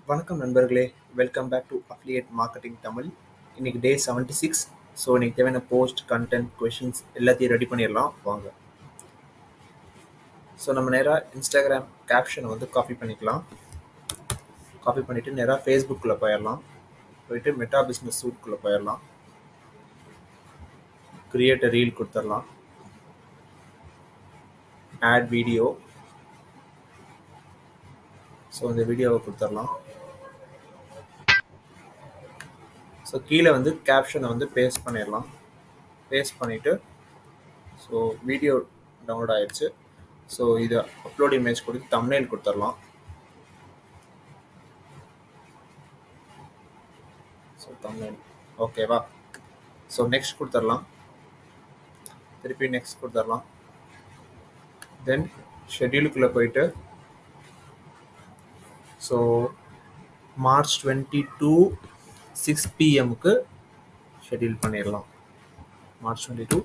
வணக்கம் நண்பர்களே. Welcome back to affiliate marketing Tamil. இன்னைக்கு டே 76. ஸோ இன்னைக்கு தேவையான போஸ்ட் கண்டென்ட் கொஷின்ஸ் எல்லாத்தையும் ரெடி பண்ணிடலாம் வாங்க. ஸோ நம்ம நேராக இன்ஸ்டாகிராம் கேப்ஷனை வந்து காப்பி பண்ணிக்கலாம். காப்பி பண்ணிவிட்டு நேராக ஃபேஸ்புக்கில் போயிடலாம். போயிட்டு மெட்டா பிஸ்னஸ் சூட்குள்ளே போயிடலாம். கிரியேட் ரீல் கொடுத்துடலாம். Add video. ஸோ இந்த வீடியோவை கொடுத்துடலாம். ஸோ கீழே வந்து கேப்ஷனை வந்து பேஸ்ட் பண்ணிடலாம். பேஸ்ட் பண்ணிவிட்டு ஸோ வீடியோ டவுன்லோட் ஆயிடுச்சு. ஸோ இதை அப்லோட் இமேஜ் கொடுத்து தம்ப்நெயில் கொடுத்துடலாம். ஸோ தம்ப்நெயில் ஓகேவா. ஸோ நெக்ஸ்ட் கொடுத்துடலாம். திருப்பி நெக்ஸ்ட் கொடுத்துடலாம். தென் ஷெட்யூலுக்குள்ளே போயிட்டு ஸோ மார்ச் 22 6 PM ஷெட்யூல் பண்ணிடலாம். மார்ச் 22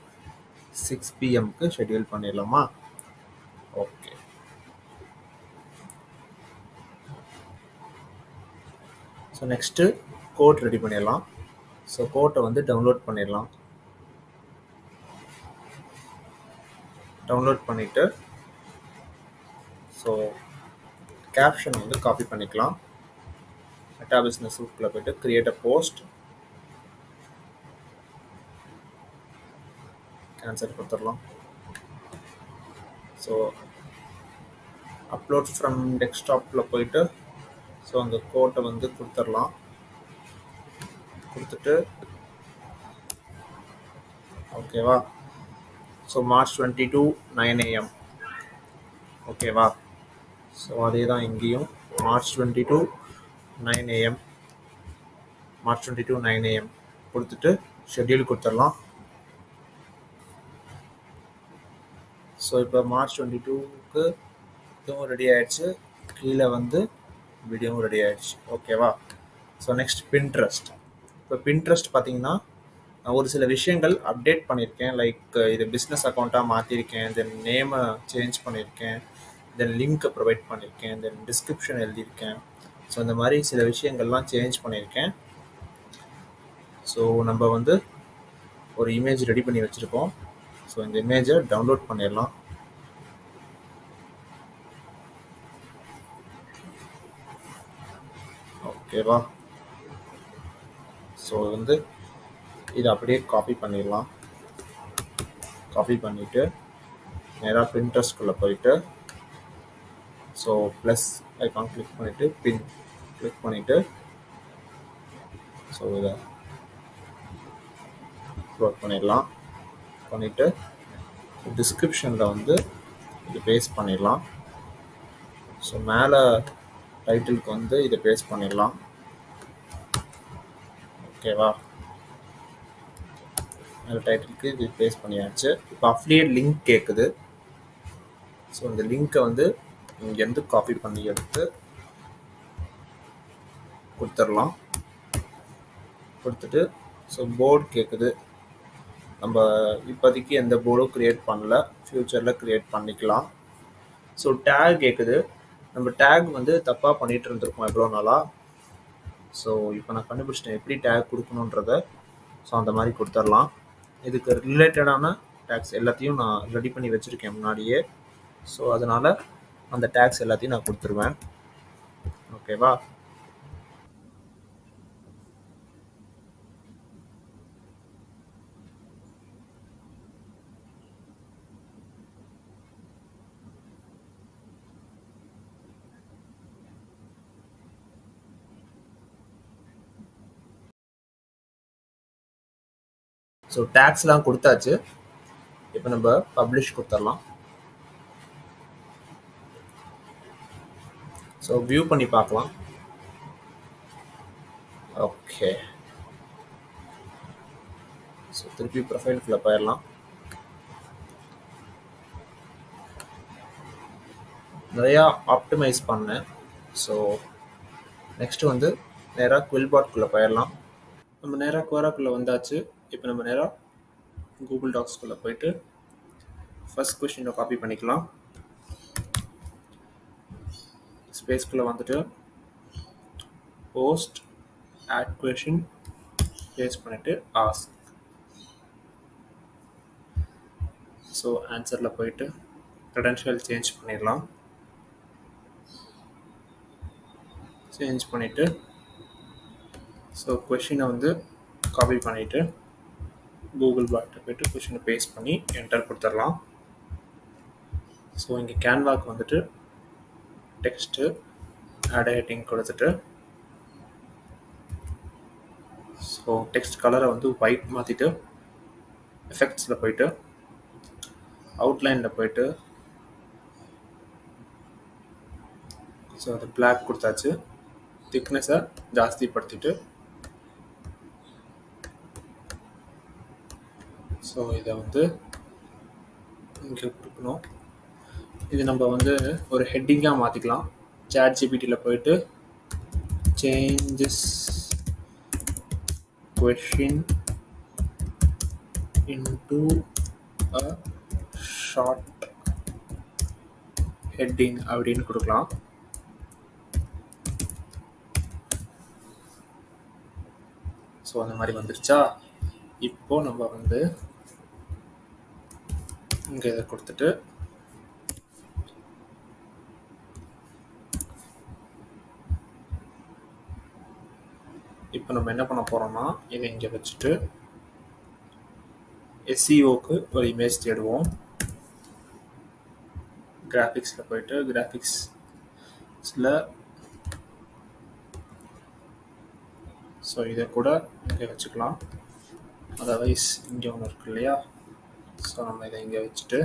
6 PM ஷெட்யூல் பண்ணிடலாமா. Okay. So next code ready பண்ணிடலாம். ஸோ கோட்டை வந்து டவுன்லோட் பண்ணிடலாம். டவுன்லோட் பண்ணிவிட்டு ஸோ கேப்ஷன் வந்து காப்பி பண்ணிக்கலாம். மெட்டா பிஸ்னஸ் சூட்குள்ளே போய்ட்டு கிரியேட் அ போஸ்ட், கேன்சல் கொடுத்துடலாம். ஸோ அப்லோட் ஃப்ரம் டெஸ்க்டாப்பில் போயிட்டு ஸோ அந்த கோட்டை வந்து கொடுத்துடலாம். கொடுத்துட்டு ஓகேவா. ஸோ மார்ச் 22 9 AM ஓகேவா. ஸோ அதே தான் இங்கேயும் மார்ச் 22 9 AM மார்ச் 22 9 AM கொடுத்துட்டு ஷெட்யூல் கொடுத்துடலாம். ஸோ இப்போ மார்ச் 22க்கு இதுவும் ரெடி ஆகிடுச்சு. கீழே வந்து வீடியோவும் ரெடி ஆகிடுச்சு ஓகேவா. So next Pinterest. இப்போ பின்ட்ரெஸ்ட் பார்த்தீங்கன்னா ஒரு சில விஷயங்கள் அப்டேட் பண்ணியிருக்கேன். லைக் இது பிஸ்னஸ் அக்கௌண்ட்டாக மாற்றிருக்கேன். தென் நேமை சேஞ்ச் பண்ணியிருக்கேன். தென் லிங்க்கை ப்ரொவைட் பண்ணியிருக்கேன். தென் டிஸ்கிரிப்ஷன் எழுதியிருக்கேன். ஸோ இந்த மாதிரி சில விஷயங்கள்லாம் சேஞ்ச் பண்ணியிருக்கேன். ஸோ நம்ம வந்து ஒரு இமேஜ் ரெடி பண்ணி வச்சுருக்கோம். ஸோ இந்த இமேஜை டவுன்லோட் பண்ணிடலாம். ஓகேவா. ஸோ வந்து இதை அப்படியே காப்பி பண்ணிடலாம். காப்பி பண்ணிவிட்டு நேராக பின்ட்ரெஸ்ட்குள்ளே போயிட்டு ஸோ ப்ளஸ் ஐக்கான் கிளிக் பண்ணிவிட்டு பின் கிளிக் பண்ணிவிட்டு ஸோ இதை அப்லோட் பண்ணிடலாம். பண்ணிவிட்டு டிஸ்கிரிப்ஷனில் வந்து இது பேஸ்ட் பண்ணிடலாம். ஸோ மேலே டைட்டிலுக்கு வந்து இதை பேஸ்ட் பண்ணிடலாம். ஓகேவா. மேலே டைட்டிலுக்கு இது பேஸ்ட் பண்ணியாச்சு. இப்போ அஃபிலியேட் லிங்க் கேட்குது. ஸோ இந்த லிங்க்கை வந்து இங்கேருந்து காப்பி பண்ணி எடுத்து கொடுத்துடலாம். கொடுத்துட்டு ஸோ போர்டு கேட்குது. நம்ம இப்போதைக்கு எந்த போர்டும் க்ரியேட் பண்ணல, ஃப்யூச்சரில் க்ரியேட் பண்ணிக்கலாம். ஸோ டேக் கேட்குது. நம்ம டேக் வந்து தப்பாக பண்ணிகிட்டு இருந்திருக்கோம் எவ்வளோ நாளாக. ஸோ இப்போ நான் கண்டுபிடிச்சிட்டேன் எப்படி டேக் கொடுக்கணுன்றத. ஸோ அந்த மாதிரி கொடுத்துடலாம். இதுக்கு ரிலேட்டடான டேக்ஸ் எல்லாத்தையும் நான் ரெடி பண்ணி வச்சுருக்கேன் முன்னாடியே. ஸோ அதனால் அந்த டேக்ஸ் எல்லாத்தையும் நான் கொடுத்துருவேன். ஓகேவா. ஸோ டேக்ஸ்லாம் கொடுத்தாச்சு. இப்போ நம்ம பப்ளிஷ் கொடுத்துடலாம். ஸோ வியூ பண்ணி பார்க்கலாம். ஓகே. ஸோ திருப்பி ப்ரொஃபைலுக்குள்ளே போயிடலாம். நிறையா ஆப்டிமைஸ் பண்ணேன். ஸோ நெக்ஸ்ட்டு வந்து நேராக குவில்பாட்குள்ளே போயிடலாம். நம்ம நேராக குவேராக்குள்ளே வந்தாச்சு. இப்போ நம்ம நேராக கூகுள் டாக்ஸ்குள்ளே போயிட்டு ஃபர்ஸ்ட் கொஷினை காப்பி பண்ணிக்கலாம். ஸ்பேஸ்க்குள்ளே வந்துட்டு போஸ்ட் ஆட் கொஷின் பேஸ்ட் பண்ணிவிட்டு ஆஸ்க். ஸோ ஆன்சரில் போயிட்டு க்ரெடென்ஷியல் சேஞ்ச் பண்ணிடலாம். சேஞ்ச் பண்ணிவிட்டு ஸோ கொஷினை வந்து காப்பி பண்ணிவிட்டு கூகுள் பாட்டில் போய்ட்டு கொஷினை பேஸ்ட் பண்ணி என்டர் கொடுத்துடலாம். ஸோ இங்கே கேன்வாக்கு வந்துட்டு டெக்ஸ்ட்டு ஆட் ஹெட்டிங் கொடுத்துட்டு ஸோ டெக்ஸ்ட் கலரை வந்து ஒயிட் மாற்றிட்டு எஃபெக்ட்ஸில் போயிட்டு அவுட்லைனில் போயிட்டு ஸோ அது பிளாக் கொடுத்தாச்சு. திக்னஸை ஜாஸ்தி படுத்திட்டு ஸோ இதை வந்து இங்கே கொடுக்கணும். இது நம்ம வந்து ஒரு ஹெட்டிங்காக மாற்றிக்கலாம். ChatGPTயில் போயிட்டு சேஞ்சஸ் கொஷின் இன்டு அ ஷார்ட் ஹெட்டிங் அப்படின்னு கொடுக்கலாம். ஸோ அந்த மாதிரி வந்துருச்சா. இப்போது நம்ம வந்து இங்கே இதை கொடுத்துட்டு இப்போ நம்ம என்ன பண்ண போகிறோம்னா இதை இங்கே வச்சுட்டு SEOக்கு ஒரு இமேஜ் தேடுவோம். கிராஃபிக்ஸில் போயிட்டு கிராஃபிக்ஸில் ஸோ இதை கூட இங்கே வச்சுக்கலாம். அதர்வைஸ் இங்கே ஒன்று இருக்கு இல்லையா. ஸோ நம்ம இதை இங்கே வச்சுட்டு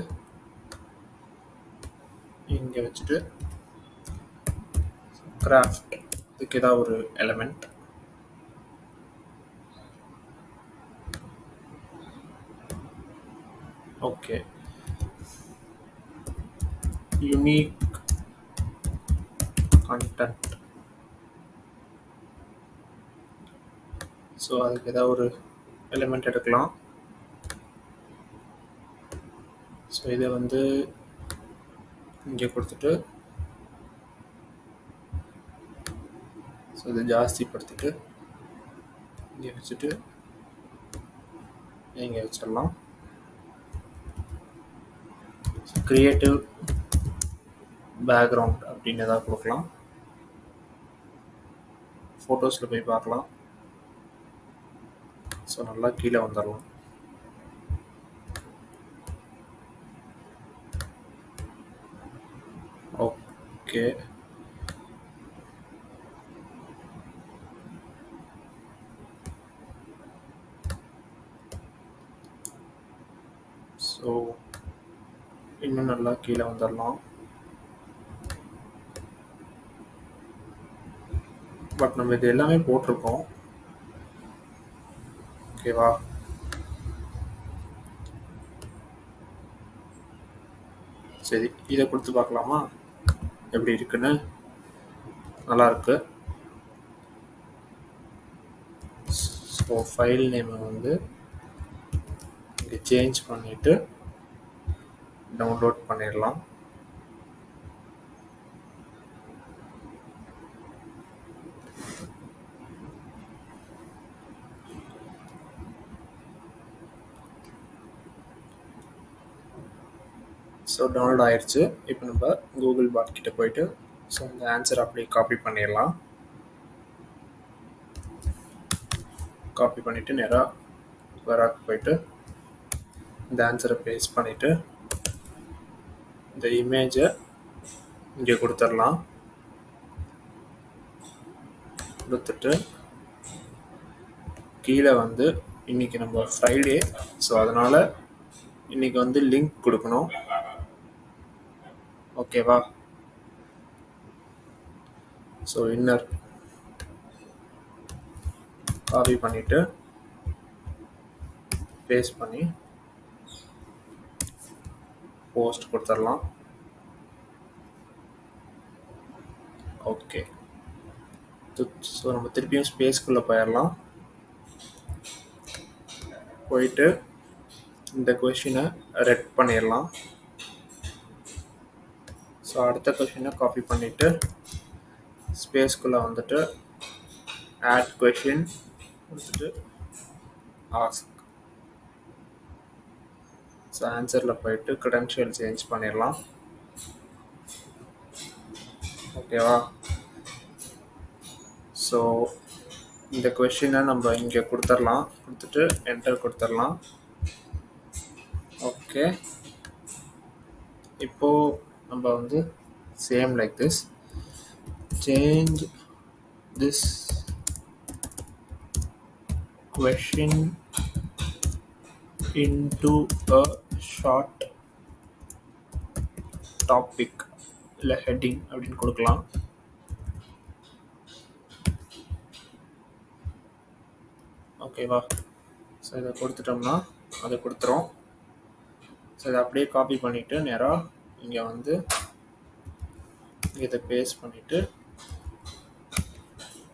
கிராஃப்ட் இதுக்கு ஏதாவது ஒரு element okay unique content. So அதுக்கு ஏதாவது ஒரு எலிமெண்ட் எடுக்கலாம். ஸோ இதை வந்து இங்கே கொடுத்துட்டு ஸோ இதை ஜாஸ்தி படுத்திட்டு இங்கே வச்சுட்டு இங்கே வச்சிடலாம். கிரியேட்டிவ் பேக்ரவுண்ட் அப்படின்னு ஏதாவது கொடுக்கலாம். ஃபோட்டோஸில் போய் பார்க்கலாம். ஸோ நல்லா கீழே வந்துடலாம். ஓகே ஸோ இன்னும் நல்லா கீழே வந்துடலாம். பட் நம்ம இது எல்லாமே போட்டிருக்கோம். ஓகேவா. சரி இதை கொடுத்து பார்க்கலாமா எப்படி இருக்குன்னு. நல்லா இருக்கு. ஸோ ஃபைல் நேமை வந்து இங்கே சேஞ்ச் பண்ணிவிட்டு டவுன்லோட் பண்ணிடலாம். ஸோ டவுன்லோட் ஆயிடுச்சு. இப்போ நம்ம கூகுள் பாட் கிட்ட போயிட்டு ஸோ இந்த ஆன்சர் அப்படியே காப்பி பண்ணிடலாம். காப்பி பண்ணிவிட்டு நேராக வராக்கு போயிட்டு இந்த ஆன்சரை பேஸ்ட் பண்ணிவிட்டு இந்த இமேஜை இங்கே கொடுத்துடலாம். கொடுத்துட்டு கீழே வந்து இன்றைக்கி நம்ம ஃப்ரைடே, ஸோ அதனால் இன்றைக்கி வந்து லிங்க் கொடுக்கணும். ஓகேவா. ஸோ இன்னர் காப்பி பண்ணிவிட்டு பேஸ்ட் பண்ணி போஸ்ட் கொடுத்துடலாம். ஓகே. ஸோ நம்ம திருப்பியும் ஸ்பேஸ்க்குள்ளே போயிடலாம். போயிட்டு இந்த கொஷினை ரெட் பண்ணிடலாம். ஸோ அடுத்த கொஷினை காப்பி பண்ணிவிட்டு ஸ்பேஸ்க்குள்ளே வந்துட்டு ஆட் கொஷின் கொடுத்துட்டு ஆஸ்க். ஸோ ஆன்சரில் போயிட்டு க்ரெடென்ஷியல் சேஞ்ச் பண்ணிடலாம். ஓகேவா? ஸோ இந்த கொஷினை நம்ம இங்கே கொடுத்துடலாம், கொடுத்துட்டு என்டர் கொடுத்துடலாம். ஓகே, இப்போது நம்ம வந்து same like this change this question into a short topic இல்லை heading அப்படின்னு கொடுக்கலாம். ஓகேவா? ஸோ இதை கொடுத்துட்டோம்னா அதை கொடுத்துரும். ஸோ இதை அப்படியே காப்பி பண்ணிவிட்டு நேராக இங்கே வந்து இதை பேஸ்ட் பண்ணிவிட்டு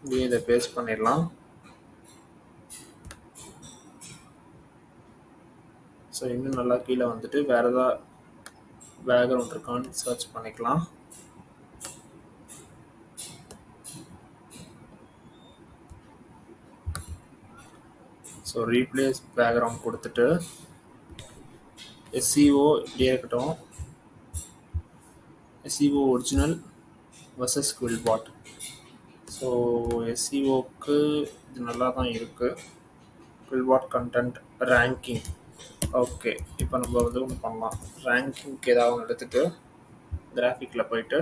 இங்கே இதை பேஸ்ட் பண்ணிடலாம். ஸோ இன்னும் நல்லா கீழே வந்துட்டு வேறு ஏதாவது பேக்ரவுண்ட் இருக்கான்னு சர்ச் பண்ணிக்கலாம். ஸோ ரீப்ளேஸ் பேக்ரவுண்ட் கொடுத்துட்டு SEO இப்படியே இருக்கட்டும். SEO original versus QuillBot. So SEOக்கு இது நல்லா தான் இருக்குது. குவில்பாட் கண்டென்ட் ரேங்கிங். ஓகே, இப்போ நம்ம வந்து ஒன்று பண்ணலாம். ரேங்கிங்க்கு ஏதாவது ஒன்று எடுத்துகிட்டு கிராஃபிக்கில் போயிட்டு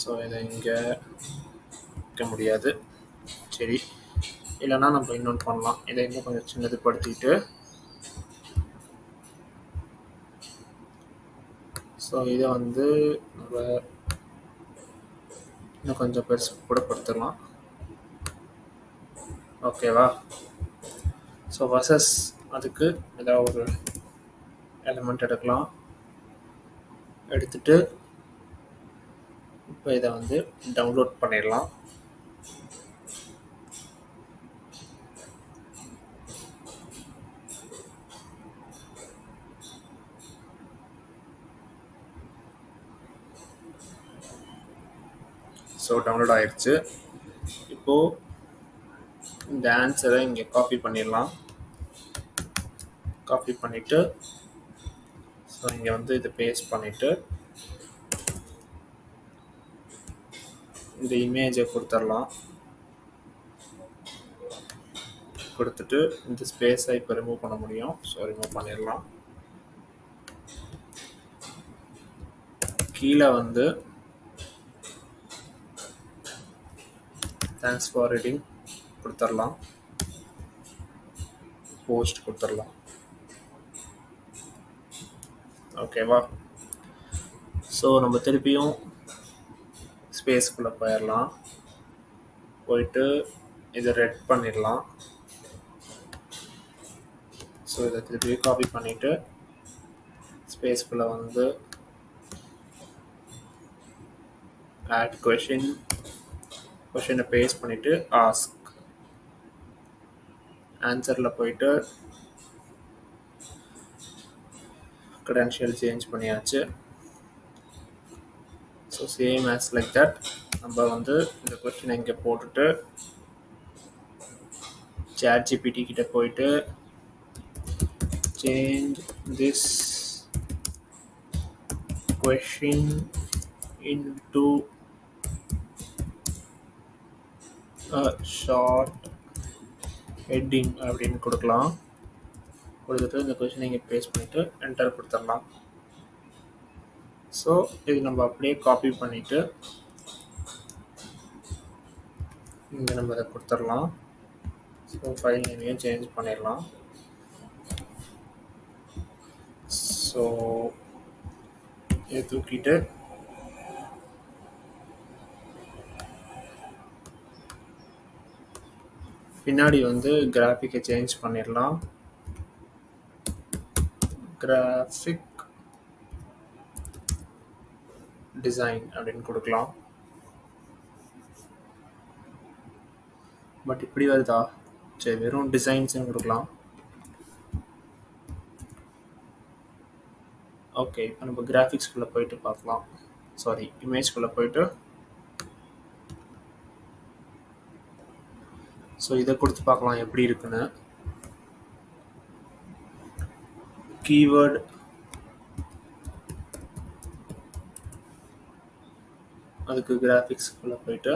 ஸோ இதை இங்கே வைக்க முடியாது. சரி, இல்லைன்னா நம்ம இன்னொன்று பண்ணலாம். இதை இன்னும் கொஞ்சம் சின்னது படுத்திட்டு ஸோ இதை வந்து நம்ம இன்னும் கொஞ்சம் பெருசு கூட படுத்தலாம். ஓகேவா? ஸோ வர்சஸ் அதுக்கு ஏதாவது ஒரு எலிமெண்ட் எடுக்கலாம். எடுத்துட்டு இப்போ இதை வந்து டவுன்லோட் பண்ணிடலாம். ஸோ டவுன்லோட் ஆயிடுச்சு. இப்போது இந்த ஆன்சரை இங்கே காப்பி பண்ணிடலாம். காப்பி பண்ணிவிட்டு ஸோ இங்கே வந்து இதை பேஸ்ட் பண்ணிவிட்டு இந்த இமேஜை கொடுத்துடலாம். கொடுத்துட்டு இந்த ஸ்பேஸை இப்போ ரிமூவ் பண்ண முடியும். ஸோ ரிமூவ் பண்ணிடலாம். கீழே வந்து தேங்க்ஸ் ஃபார் ரீடிங் கொடுத்துடலாம். போஸ்ட் கொடுத்துடலாம். ஓகேவா? ஸோ நம்ம திருப்பியும் ஸ்பேஸ்க்குள்ளே போயிடலாம். போயிட்டு இதை ரெட் பண்ணிடலாம். ஸோ இதை திருப்பி காப்பி பண்ணிவிட்டு ஸ்பேஸ்க்குள்ளே வந்து ஆட் கொஷினை பேஸ்ட் பண்ணிவிட்டு ஆஸ்க். ஆன்சரில் போயிட்டு க்ரெடென்ஷியல் சேஞ்ச் பண்ணியாச்சு. So same as like that நம்ம வந்து இந்த கொஸ்டினை இங்கே போட்டுட்டு ChatGPT கிட்ட போயிட்டு change this question into a short heading அப்படின்னு கொடுக்கலாம். கொடுத்துட்டு இந்த கொஸ்டினை இங்கே பேஸ்ட் பண்ணிவிட்டு என்டர் கொடுத்துடலாம். ஸோ இது நம்ம அப்படியே காப்பி பண்ணிவிட்டு இங்கே நம்ம அதை கொடுத்துடலாம். ஸோ ஃபைல் நேமையும் சேஞ்ச் பண்ணிடலாம். ஸோ இதை தூக்கிட்டு பின்னாடி வந்து கிராஃபிக்கை சேஞ்ச் பண்ணிடலாம். கிராஃபிக் டிசைன் அப்படின்னு கொடுக்கலாம். பட் இப்படி வருதா? சரி, வெறும் டிசைன்ஸ்னு கொடுக்கலாம். ஓகே, இப்போ நம்ம கிராஃபிக்ஸ்குள்ளே போயிட்டு பார்க்கலாம். சாரி, இமேஜ்குள்ளே போயிட்டு ஸோ இதை கொடுத்து பார்க்கலாம் எப்படி இருக்குன்னு. கீவேர்டு அதுக்கு கிராஃபிக்ஸ்குள்ளே போயிட்டு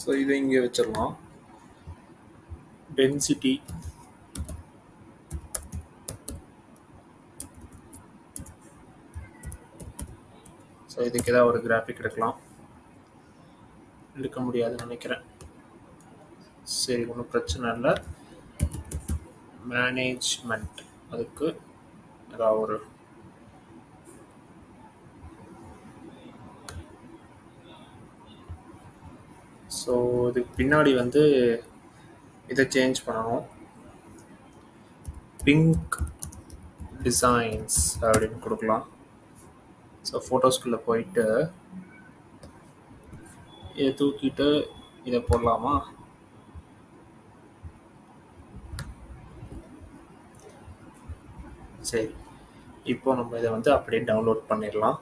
ஸோ இதை இங்கே வச்சிடலாம். டென்சிட்டி ஸோ இதுக்கு ஏதாவது ஒரு கிராஃபிக் எடுக்கலாம். எடுக்க முடியாதுன்னு நினைக்கிறேன். சரி, ஒன்றும் பிரச்சனை இல்லை. மேனேஜ்மெண்ட் அதுக்கு ஏதாவது ஒரு ஸோ இதுக்கு பின்னாடி வந்து இதை சேஞ்ச் பண்ணணும். பிங்க் டிசைன்ஸ் அப்படின்னு கொடுக்கலாம். ஸோ ஃபோட்டோஸ்குள்ளே போயிட்டு இதை தூக்கிட்டு இதை போடலாமா? சரி, இப்போ நம்ம இதை வந்து அப்படியே டவுன்லோட் பண்ணிடலாம்.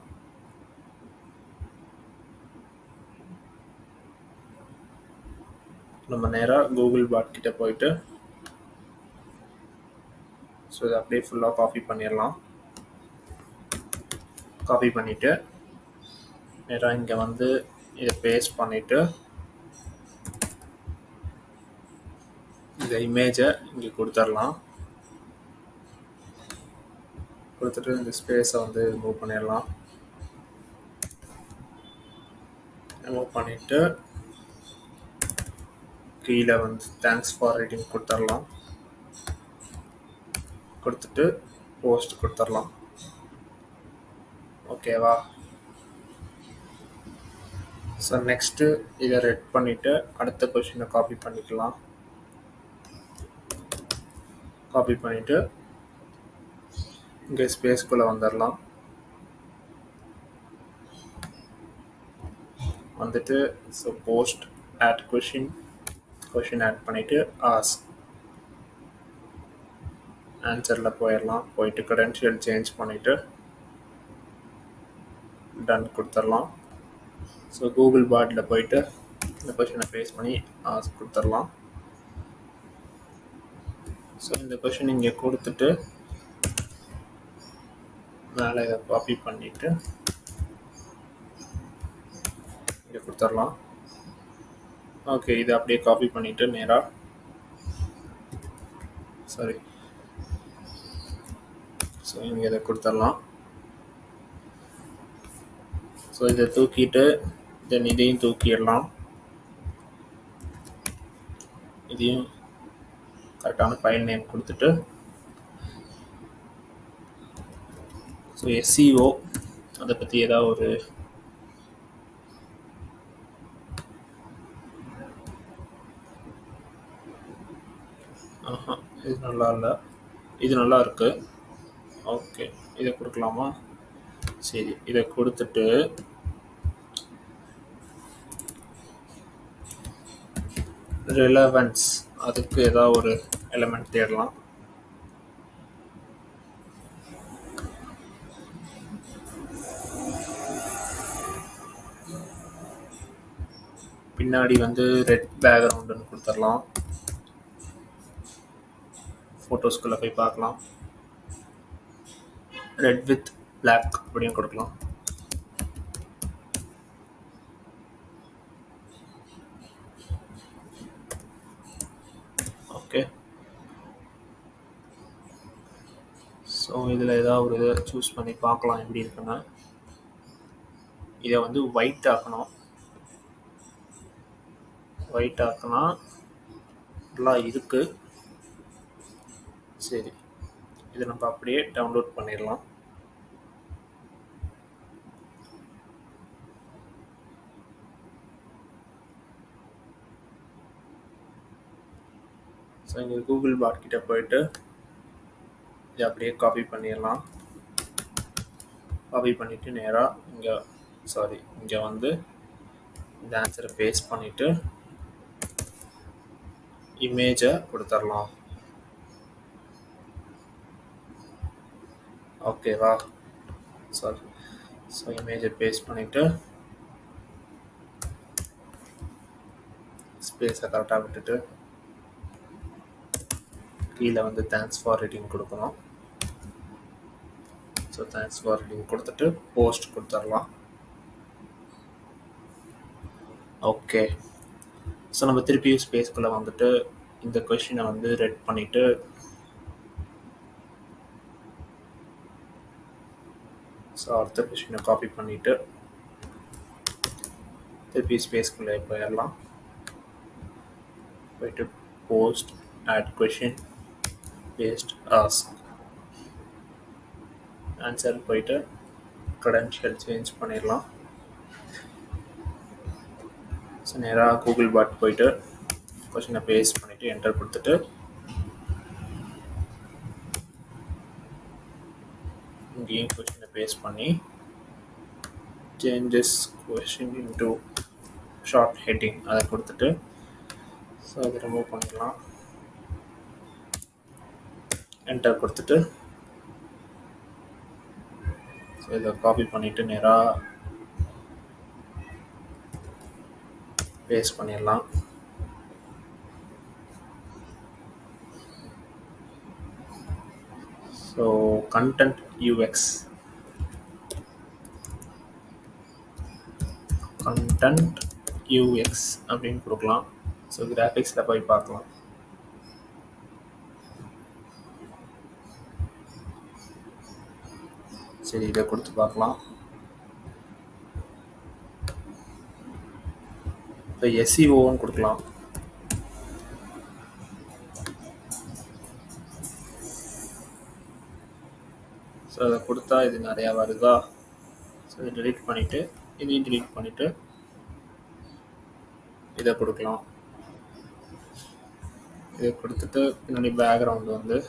நம்ம நேராக கூகுள் பாட் கிட்ட போயிட்டு ஸோ இதை அப்படியே ஃபுல்லாக காப்பி பண்ணிடலாம். காப்பி பண்ணிவிட்டு நேராக இங்கே வந்து இதை பேஸ்ட் பண்ணிவிட்டு இந்த இமேஜை இங்கே கொடுத்துடலாம். கொடுத்துட்டு இந்த ஸ்பேஸை வந்து மூவ் பண்ணிடலாம். மூவ் பண்ணிவிட்டு கீழே வந்து தேங்க்ஸ் ஃபார் ரீடிங் கொடுத்துடலாம். கொடுத்துட்டு போஸ்ட் கொடுத்துடலாம். ஓகேவா? ஸோ நெக்ஸ்ட்டு இதை ரெட் பண்ணிவிட்டு அடுத்த கொஷினை காப்பி பண்ணிக்கலாம். காப்பி பண்ணிவிட்டு இங்கே ஸ்பேஸ்குள்ளே வந்துடலாம். வந்துட்டு so post add question add பண்ணிவிட்டு ஆஸ்க் ஆன்சரில் போயிடலாம். போயிட்டு க்ரெடென்ஷியல் சேஞ்ச் பண்ணிவிட்டு டன் கொடுத்துடலாம். ஸோ கூகுள் பாட்டில் போயிட்டு இந்த கொஷினை பேஸ் பண்ணி ஆஸ்க் கொடுத்துடலாம். ஸோ இந்த கொஷின் இங்கே கொடுத்துட்டு மேலே இதை காப்பி பண்ணிவிட்டு இங்கே கொடுத்துடலாம். ஓகே, இதை அப்படியே காப்பி பண்ணிவிட்டு நேராக ஸோ இங்கே இதை கொடுத்துடலாம். ஸோ இதை தூக்கிட்டு தென் இதையும் தூக்கிடலாம். இதையும் கரெக்டான ஃபைல் நேம் கொடுத்துட்டு ஸோ SEO அதை பற்றி ஏதாவது ஒரு இது நல்லா இல்லை, இது நல்லா இருக்கு. ஓகே, இதை கொடுக்கலாமா? சரி, இதை கொடுத்துட்டு ரிலவன்ஸ் அதுக்கு ஏதாவது ஒரு எலிமெண்ட் தேடலாம். பின்னாடி வந்து ரெட் பேக்ரவுண்டுன்னு கொடுத்துடலாம். ஃபோட்டோஸ்குள்ளே போய் பார்க்கலாம். ரெட் வித் பிளாக் அப்படின்னு கொடுக்கலாம். ஓகே, ஸோ இதில் ஏதாவது ஒரு இதை சூஸ் பண்ணி பார்க்கலாம் எப்படி இருக்குன்னு. இதை வந்து ஒயிட் ஆக்கணும். ஒயிட் ஆக்கினா நல்லா இருக்கு. சரி, இதை நம்ம அப்படியே டவுன்லோட் பண்ணிடலாம். ஸோ இங்கே கூகுள் பாட் கிட்ட போயிட்டு இதை அப்படியே காப்பி பண்ணிடலாம். காப்பி பண்ணிவிட்டு நேராக இங்கே வந்து இந்த ஆன்சரை பேஸ்ட் பண்ணிவிட்டு இமேஜை கொடுத்துடலாம். ஓகேவா? ஸோ இமேஜை பேஸ்ட் பண்ணிவிட்டு ஸ்பேஸை கரெக்டாக விட்டுட்டு கீழே வந்து தேங்க்ஸ் ஃபார் ரீடிங் கொடுக்கணும். ஸோ தேங்க்ஸ் ஃபார் ரீடிங் கொடுத்துட்டு போஸ்ட் கொடுத்துடலாம். ஓகே, ஸோ நம்ம திருப்பி ஸ்பேஸ்க்குள்ளே வந்துட்டு இந்த கொஷினை வந்து ரெட் பண்ணிவிட்டு ஸோ அடுத்த கொஷினை காப்பி பண்ணிவிட்டு திருப்பி ஸ்பேஸ்க்குள்ளே போயிடலாம். போயிட்டு post add question paste ask answer போயிட்டு credential சேஞ்ச் பண்ணிடலாம். ஸோ நேராக கூகுள் பாட் போயிட்டு கொஷினை பேஸ்ட் பண்ணிவிட்டு என்டர் கொடுத்துட்டு இங்கேயும் கொஷினை பேஸ்ட் பண்ணி changes question into short heading அதை கொடுத்துட்டு ஸோ அதை ரிமூவ் பண்ணிடலாம். என்டர் கொடுத்துட்டு ஸோ இதை காப்பி பண்ணிவிட்டு நேராக பேஸ்ட் பண்ணிடலாம். ஸோ கண்டென்ட் யூஎக்ஸ் அப்படின்னு கொடுக்கலாம். ஸோ கிராஃபிக்ஸில் போய் பார்க்கலாம். சரி, இதை கொடுத்து பார்க்கலாம். இப்போ எஸ்இஓன்னு கொடுக்கலாம். ஸோ அதை கொடுத்தா இது நிறையா வருதா? ஸோ இதை டெலீட் பண்ணிவிட்டு இதையும் டெலீட் பண்ணிவிட்டு இதை கொடுக்கலாம். இதை கொடுத்துட்டு பின்னாடி பேக்ரவுண்ட் வந்து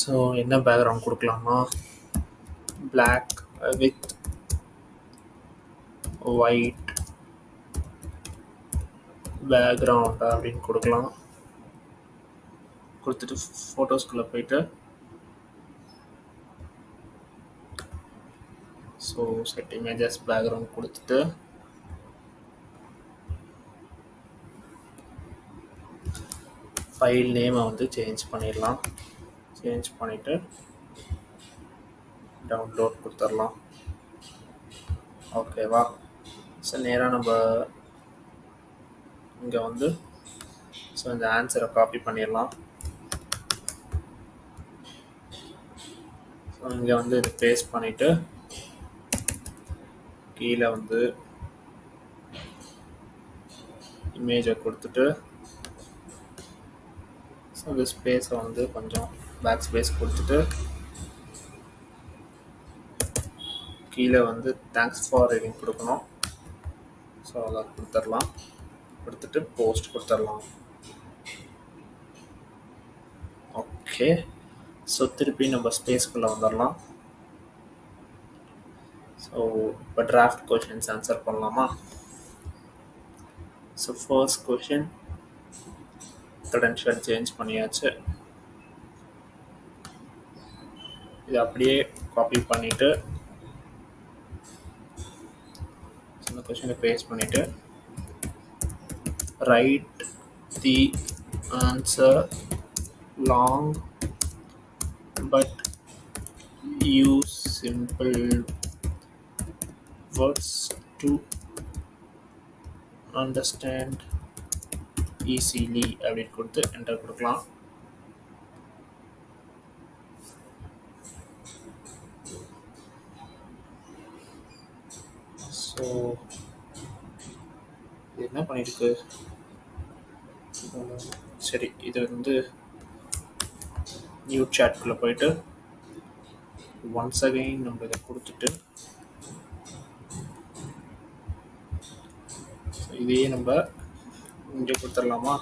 ஸோ என்ன பேக்ரவுண்ட் கொடுக்கலாமா, பிளாக் வித் ஒயிட் பேக்ரவுண்ட் அப்படின்னு கொடுக்கலாம். கொடுத்துட்டு ஃபோட்டோஸ்குள்ளே போயிட்டு ஸோ செட் இமேஜஸ் பேக்ரவுண்ட் கொடுத்துட்டு ஃபைல் நேமை வந்து சேஞ்ச் பண்ணிடலாம். சேஞ்ச் பண்ணிவிட்டு டவுன்லோட் கொடுத்துடலாம். ஓகேவா? ஸோ நேராக நம்ம இங்கே வந்து ஸோ இந்த ஆன்சரை காப்பி பண்ணிடலாம். ஸோ இங்கே வந்து இது பேஸ்ட் பண்ணிவிட்டு கீழே வந்து இமேஜை கொடுத்துட்டு ஸோ இந்த ஸ்பேஸை வந்து கொஞ்சம் பேக் ஸ்பேஸ் கொடுத்துட்டு கீழே வந்து தேங்க்ஸ் ஃபார் ரீடிங் கொடுக்கணும். ஸோ அதை கொடுத்துடலாம். கொடுத்துட்டு போஸ்ட் கொடுத்துடலாம். ஓகே, ஸோ திருப்பி நம்ம ஸ்பேஸ்க்குள்ளே வந்துடலாம். ஸோ இப்போ டிராஃப்ட் கொஷின்ஸ் ஆன்சர் பண்ணலாமா? So first question credential change பண்ணியாச்சு. இது அப்படியே காப்பி பண்ணிவிட்டு இந்த கொஷினை பேஸ்ட் பண்ணிவிட்டு right the answer long but use simple words to understand easily அப்படின்னு கொடுத்து என்டர் கொடுக்கலாம். ஸோ இது என்ன பண்ணியிருக்கு? சரி, இது வந்து நியூ சாட்குள்ளே போயிட்டு ஒன்ஸ் அகைன் நம்ம இதை கொடுத்துட்டு இதையே நம்ம இங்கே கொடுத்துடலாமா?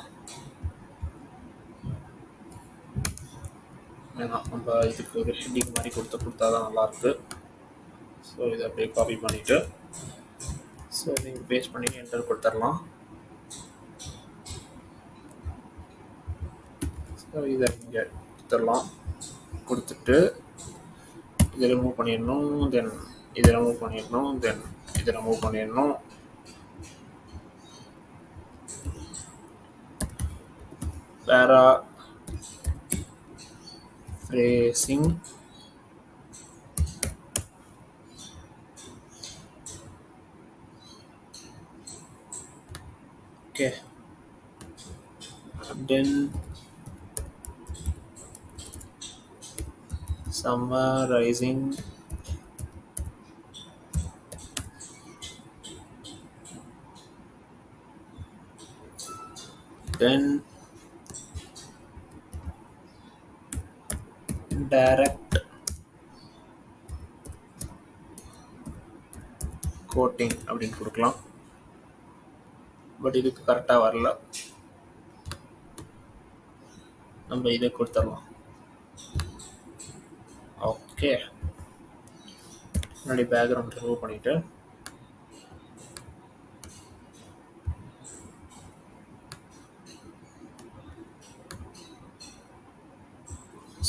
வேணாம், நம்ம இதுக்கு ஒரு ஹெட்டிங் மாதிரி கொடுத்தா தான் நல்லாயிருக்கு. ஸோ இதை அப்படியே காப்பி பண்ணிவிட்டு ஸோ நீங்கள் பேஸ்ட் பண்ணி என்டர் கொடுத்துடலாம். ஸோ இதை இங்கே கொடுத்துடலாம். கொடுத்துட்டு இதை ரிமூவ் பண்ணிடணும். தென் இதை ரிமூவ் பண்ணிடணும். தென் இதை ரிமூவ் பண்ணிடணும். பேரா ஃப்ரேசிங் ஓகே. தென் summarizing then direct quoting அப்படின்னு கொடுக்கலாம். பட் இதுக்கு கரெக்டாக வரல, நம்ம இதை கொடுத்துடலாம். ஓகே. முன்னாடி பேக்ரவுண்ட் ரிமூவ் பண்ணிட்டு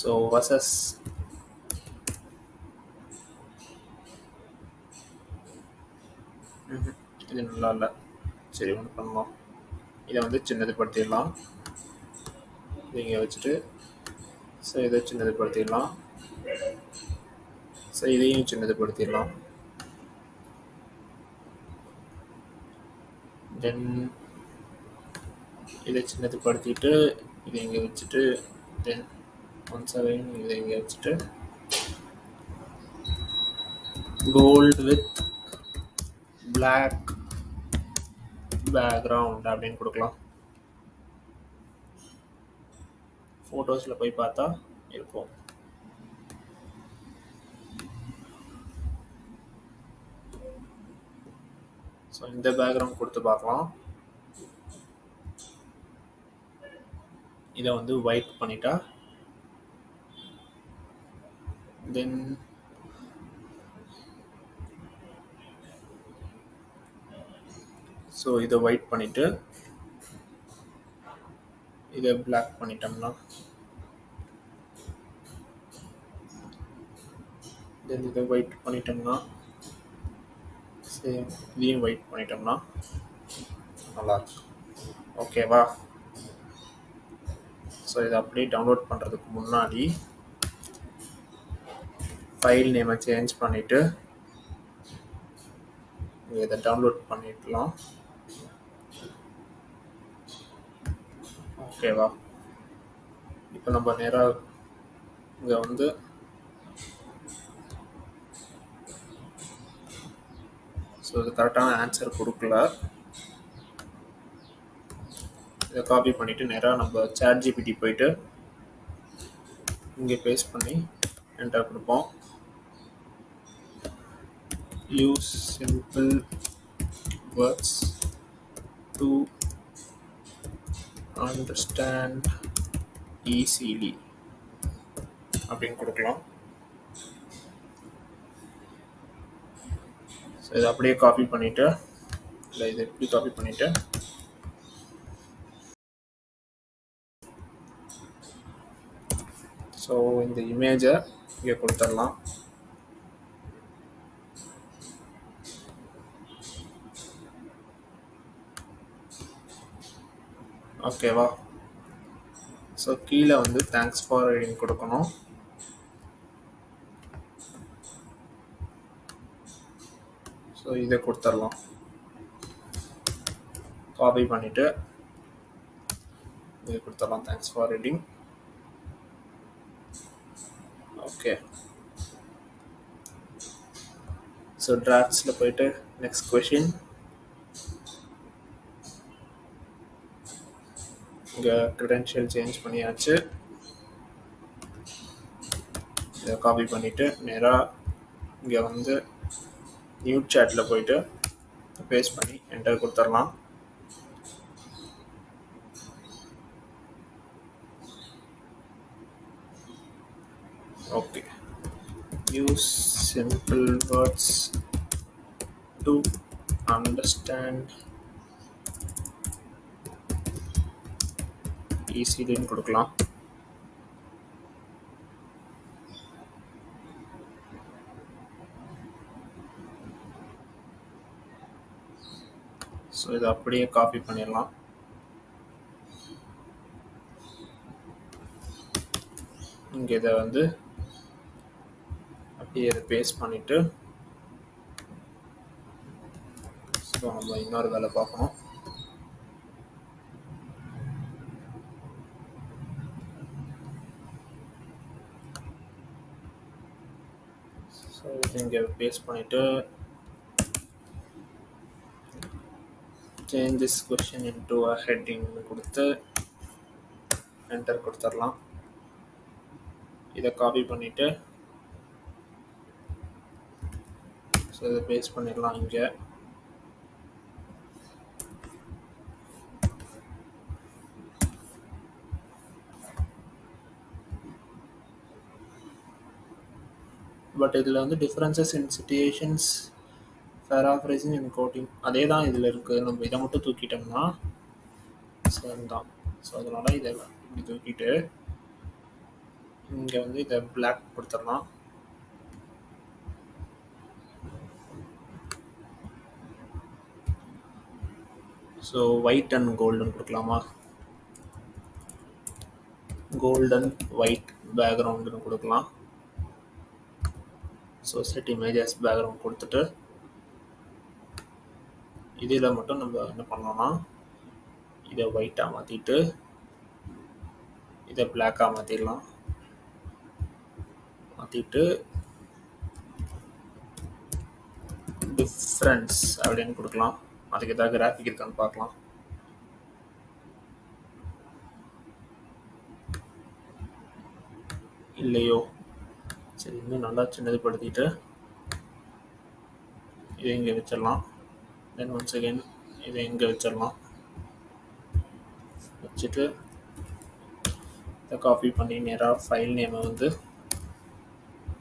ஸோ வர்சஸ் இது நல்லா இல்லை. சரி, ஒன்று பண்ணலாம். இதை வந்து சின்னதுப்படுத்திடலாம். இங்கே வச்சுட்டு ஸோ இதை சின்னதுப்படுத்திடலாம். ஸோ இதையும் சின்னதுப்படுத்திடலாம். தென் இதை சின்னதுப்படுத்திட்டு இதை இங்கே வச்சுட்டு தென் ஒன்ஸ் அகைன் இதை இங்கே வச்சுட்டு கோல்டு வித் பிளாக் பேக்ரவுண்ட் அப்படின்னு கொடுக்கலாம். ஃபோட்டோஸில் போய் பார்த்தா இருக்கும். ஸோ இந்த பேக்ரவுண்ட் கொடுத்து பார்க்கலாம். இதை வந்து ஒயிட் பண்ணிட்டா தென் ஸோ இதை ஒயிட் பண்ணிவிட்டு இதை பிளாக் பண்ணிட்டோம்னா தென் இதை ஒயிட் பண்ணிட்டோம்னா சேம் இதையும் ஒயிட் பண்ணிட்டோம்னா நல்லாயிருக்கும். ஓகேவா? ஸோ இதை அப்படியே டவுன்லோட் பண்ணுறதுக்கு முன்னாடி ஃபைல் நேமை சேஞ்ச் பண்ணிவிட்டு இதை டவுன்லோட் பண்ணிடலாம். ஓகேவா? இப்போ நம்ம நேராக இங்கே வந்து ஸோ இது கரெக்டான ஆன்சர் கொடுக்கல. இதை காப்பி பண்ணிவிட்டு நேராக நம்ம ChatGPT போயிட்டு இங்கே பேஸ்ட் பண்ணி என்டர் கொடுப்போம். Use simple words to understand easily அப்படின்னு கொடுக்கலாம். ஸோ இதை அப்படியே காப்பி பண்ணிவிட்டு இல்லை இதை எப்படி காப்பி பண்ணிவிட்டு ஸோ இந்த இமேஜை இங்கே கொடுத்துடலாம். ஓகேவா? ஸோ கீழே வந்து தேங்க்ஸ் ஃபார் ரீடிங் கொடுக்கணும். ஸோ இதை கொடுத்துடலாம். காப்பி பண்ணிவிட்டு இதை கொடுத்துடலாம் thanks for reading. Okay. So டிராஃப்ட்ஸில் போயிட்டு நெக்ஸ்ட் கொஷின் இங்கே க்ரெடென்ஷியல் சேஞ்ச் பண்ணியாச்சு. இதை காப்பி பண்ணிவிட்டு நேராக இங்கே வந்து நியூ சாட்டில் போயிட்டு பேஸ்ட் பண்ணி என்டர் கொடுத்துடலாம். Okay. Use simple words to understand ஈஸிலின்னு கொடுக்கலாம். ஸோ இதை அப்படியே காப்பி பண்ணிடலாம். இங்கே இதை வந்து அப்படியே இதை பேஸ்ட் பண்ணிவிட்டு ஸோ நம்ம இன்னொரு வேலை பார்க்கணும். ஸோ இது இங்கே பேஸ்ட் பண்ணிவிட்டு change this question into a heading கொடுத்து என்டர் கொடுத்துடலாம். இதை காப்பி பண்ணிவிட்டு ஸோ இதை பேஸ்ட் பண்ணிடலாம் இங்கே. பட் இதில் வந்து differences in situations paraphrasing and quoting அதே தான் இதில் இருக்குது. நம்ம இதை மட்டும் தூக்கிட்டோம்னா சேம் தான். ஸோ அதனால் இதை இப்படி தூக்கிட்டு இங்கே வந்து இதை பிளாக் கொடுத்துடலாம். ஸோ ஒயிட் அண்ட் கோல்டன் கொடுக்கலாமா? கோல்டன் ஒயிட் பேக்ரவுண்டுன்னு கொடுக்கலாம். ஸோ செட் இமேஜஸ் பேக்ரவுண்ட் கொடுத்துட்டு இதில் மட்டும் நம்ம என்ன பண்ணோம்னா இதை ஒயிட்டாக மாற்றிட்டு இதை பிளாக்காக மாற்றிடலாம். மாற்றிட்டு டிஃப்ரென்ஸ் அப்படின்னு கொடுக்கலாம். அதுக்கு ஏதாவது கிராஃபிக் இருக்கான்னு பார்க்கலாம். இல்லையோ, சரி இன்னும் நல்லா சின்னதுப்படுத்திட்டு இதை இங்கே வச்சிடலாம். தென் ஒன்ஸ் அகெயின் இதை இங்கே வச்சிடலாம். வச்சுட்டு இதை காப்பி பண்ணி நேராக ஃபைல் நேமை வந்து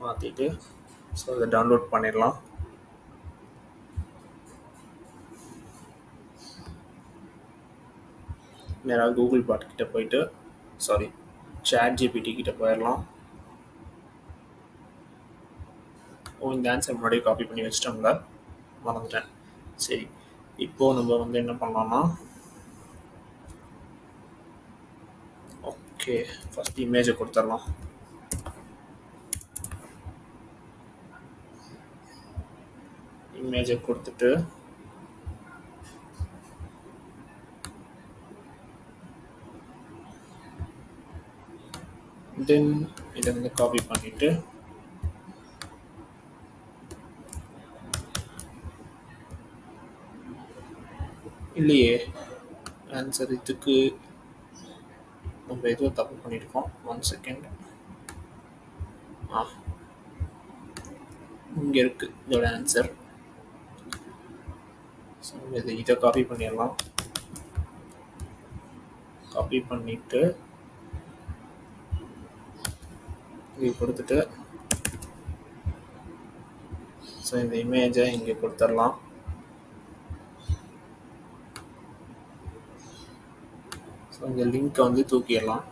மாற்றிட்டு ஸோ இதை டவுன்லோட் பண்ணிடலாம். நேராக கூகுள் பாட் கிட்ட போயிட்டு ChatGPT கிட்ட போயிடலாம். இந்த ஆன்சர் முன்னாடியே காப்பி பண்ணி வச்சிட்டோம்ல, மறந்துட்டேன். சரி, இப்போது நம்ம வந்து என்ன பண்ணலாம்னா ஓகே ஃபஸ்ட் இமேஜை கொடுத்துடலாம். இமேஜை கொடுத்துட்டு தென் இதை வந்து காப்பி பண்ணிவிட்டு இல்லையே ஆன்சர் இதுக்கு நம்ம எதுவும் தப்பு பண்ணியிருக்கோம். 1 செகண்ட். இங்கே இருக்குது இதோட ஆன்சர். ஸோ இதை காப்பி பண்ணிடலாம். காப்பி பண்ணிவிட்டு இங்கே கொடுத்துட்டு ஸோ இந்த இமேஜை இங்கே கொடுத்துடலாம். ஸோ இந்த லிங்க்கை வந்து தூக்கிடலாம்.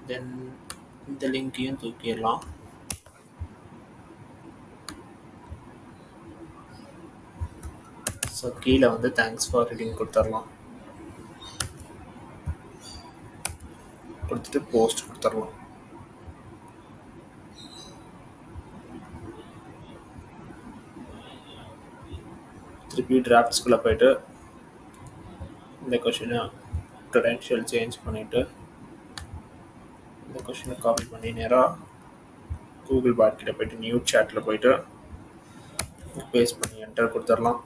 தென் இந்த லிங்க்கையும் தூக்கிடலாம். ஸோ கீழே வந்து தேங்க்ஸ் ஃபார் ரீடிங் கொடுத்துடலாம். கொடுத்துட்டு போஸ்ட் கொடுத்துடலாம். திருப்பி டிராஃப்ட்ஸ்குள்ளே போயிட்டு இந்த கொஷினை க்ரெடென்ஷியல் சேஞ்ச் பண்ணிவிட்டு இந்த கொஷினை காப்பி பண்ணி நேராக கூகுள் பாட் கிட்ட போயிட்டு நியூ சேட்டில் போயிட்டு பேஸ்ட் பண்ணி என்டர் கொடுத்துடலாம்.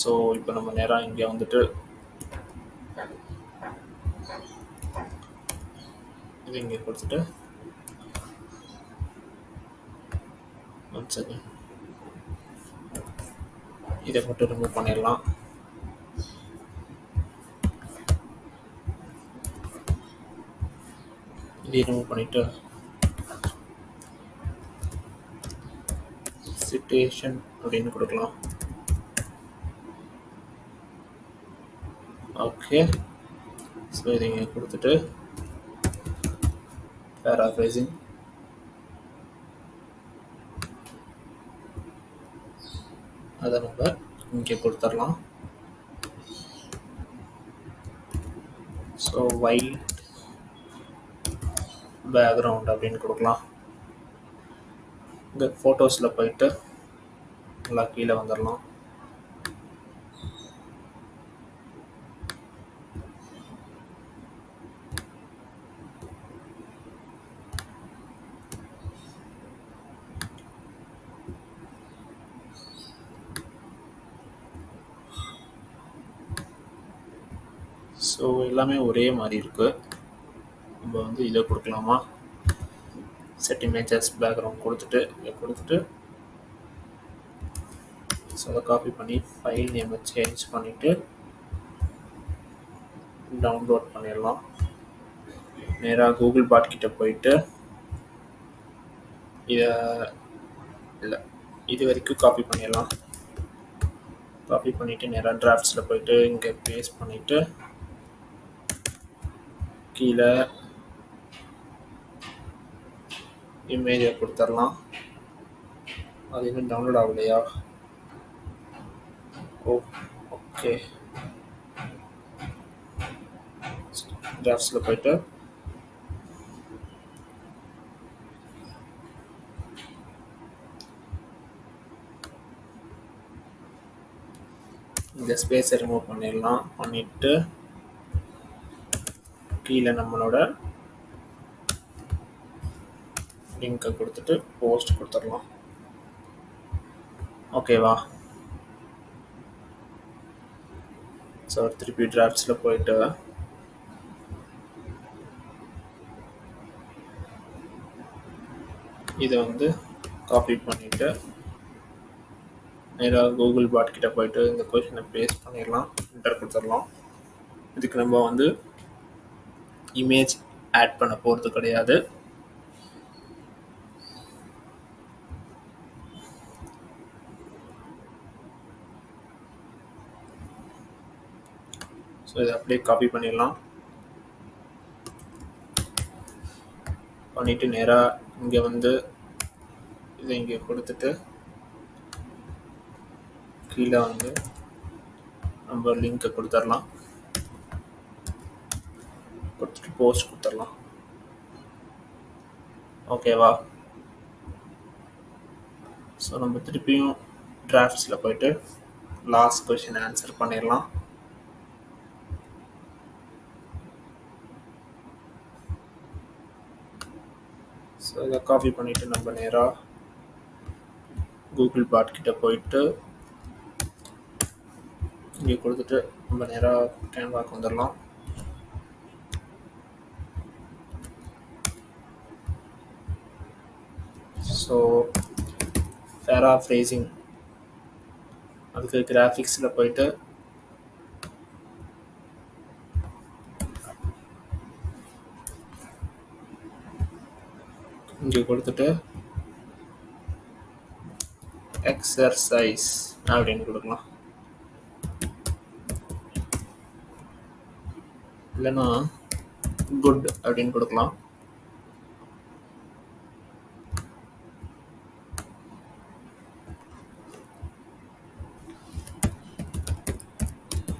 ஸோ இப்போ நம்ம நேராக இங்கே வந்துட்டு இது இங்கே கொடுத்துட்டு சரி இதை மட்டும் ரிமூவ் பண்ணிடலாம். இதை ரிமூவ் பண்ணிவிட்டு சிட்டேஷன் அப்படின்னு கொடுக்கலாம். ஓகே ஸோ இதை இங்கே கொடுத்துட்டு paraphrasing அதை நம்ம இங்கே கொடுத்துடலாம். ஸோ ஒயிட் பேக்ரவுண்ட் அப்படின்னு கொடுக்கலாம். இந்த ஃபோட்டோஸில் போயிட்டு நல்லா கீழே வந்துடலாம். ஸோ எல்லாமே ஒரே மாதிரி இருக்குது. நம்ம வந்து இதை கொடுக்கலாமா, செட் இமேஜஸ் பேக்ரவுண்ட் கொடுத்துட்டு இதை கொடுத்துட்டு ஸோ அதை காப்பி பண்ணி ஃபைல் நேமை சேஞ்ச் பண்ணிவிட்டு டவுன்லோட் பண்ணிடலாம். நேராக கூகுள் பாட் கிட்ட போயிட்டு இதை இல்லை இது வரைக்கும் காப்பி பண்ணிடலாம். காப்பி பண்ணிவிட்டு நேராக டிராஃப்ட்ஸில் போயிட்டு இங்கே பேஸ்ட் பண்ணிவிட்டு கீழே இமேஜை கொடுத்துடலாம். அது இன்னும் டவுன்லோட் ஆகலையா? ஓகே, டிராஃப்ட்ஸில் போயிட்டு இந்த ஸ்பேஸை ரிமூவ் பண்ணிடலாம். பண்ணிவிட்டு கீழே நம்மளோட லிங்கை கொடுத்துட்டு போஸ்ட் கொடுத்துடலாம். ஓகேவா? ஸோ திருப்பி டிராஃப்ட்ஸில் போயிட்டு இதை வந்து காப்பி பண்ணிவிட்டு நேராக கூகுள் பாட் கிட்ட போயிட்டு இந்த கொஷினை பேஸ்ட் பண்ணிடலாம். என்டர் கொடுத்துடலாம். இதுக்கு நம்ம வந்து இமேஜ் ஆட் பண்ண போகிறது கிடையாது. ஸோ இதை அப்படியே காப்பி பண்ணிடலாம். பண்ணிவிட்டு நேராக இங்கே வந்து இதை இங்கே கொடுத்துட்டு கீழே வந்து நம்ம லிங்கை கொடுத்துடலாம். கொடுத்துட்டு போஸ்ட் கொடுத்துடலாம். ஓகேவா? ஸோ நம்ம திருப்பியும் டிராஃப்ட்ஸில் போயிட்டு லாஸ்ட் கொஷின் ஆன்சர் பண்ணிடலாம். ஸோ இதை காப்பி பண்ணிவிட்டு நம்ம நேராக கூகுள் பாட் கிட்ட போயிட்டு இங்கே கொடுத்துட்டு நம்ம நேராக கேன்வாக்கு வந்துடலாம். ஸோ paraphrasing அதுக்கு கிராஃபிக்ஸில் போயிட்டு இங்கே கொடுத்துட்டு எக்ஸர்சைஸ் அப்படின்னு கொடுக்கலாம். இல்லைன்னா குட் அப்படின்னு கொடுக்கலாம்.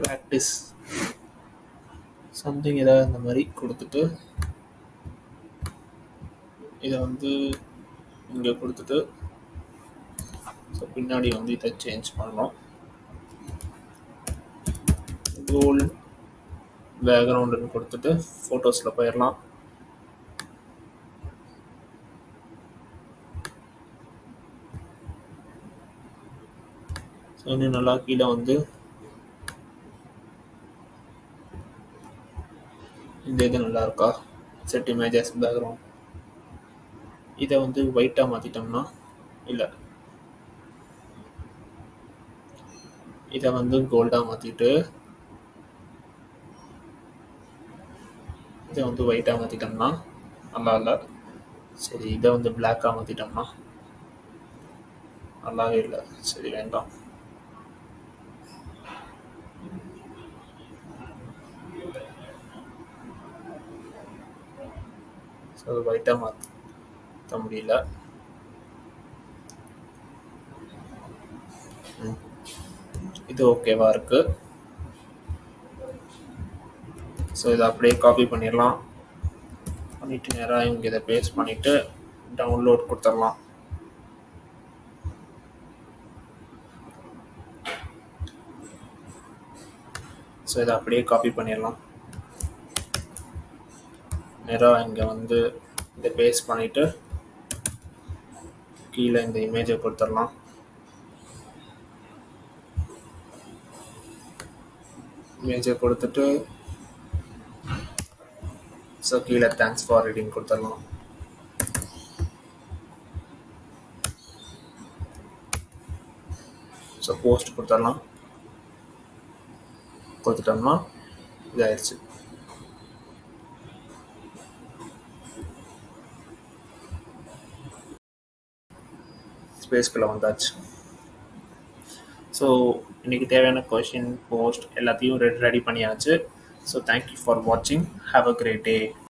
ப்ராக்டிஸ் சம்திங் ஏதாவது இந்த மாதிரி கொடுத்துட்டு இதை வந்து இங்கே கொடுத்துட்டு ஸோ பின்னாடி வந்து இதை சேஞ்ச் பண்ணணும். கோல்ட் பேக்ரவுண்டுன்னு கொடுத்துட்டு ஃபோட்டோஸில் போயிடலாம். ஸோ இன்னும் நல்லா கீழே வந்து இந்த இது நல்லா இருக்கா, செட் இமேஜஸ் பேக்ரவுண்ட் இதை வந்து ஒயிட்டாக மாற்றிட்டோம்னா, இல்லை இதை வந்து கோல்டாக மாற்றிட்டு இதை வந்து ஒயிட்டாக மாற்றிட்டோம்னா நல்லா இல்லை. சரி, இதை வந்து பிளாக்காக மாற்றிட்டோம்னா நல்லாவே இல்லை. சரி, வேண்டாம். ஸோ ஒயிட்டாக மாற்ற முடியல. இது ஓகேவா இருக்குது. ஸோ இதை அப்படியே காப்பி பண்ணிடலாம். பண்ணிவிட்டு நேராக இங்கே இதை பேஸ்ட் பண்ணிவிட்டு டவுன்லோட் கொடுத்துடலாம். ஸோ இதை அப்படியே காப்பி பண்ணிடலாம். நேராக இங்கே வந்து இதை பேஸ்ட் பண்ணிவிட்டு கீழே இந்த இமேஜை கொடுத்துடலாம். இமேஜை கொடுத்துட்டு ஸோ கீழே தேங்க்ஸ் ஃபார் ரீடிங் கொடுத்துடலாம். ஸோ போஸ்ட் கொடுத்துடலாம். கொடுத்துட்டோம்னா இதாகிடுச்சு. ஸ்பேஸ்குள்ளே வந்தாச்சு. ஸோ இன்றைக்கி தேவையான கொஷின் போஸ்ட் எல்லாத்தையும் ரெடி பண்ணியாச்சு. ஸோ தேங்க்யூ ஃபார் வாட்சிங். Have a great day.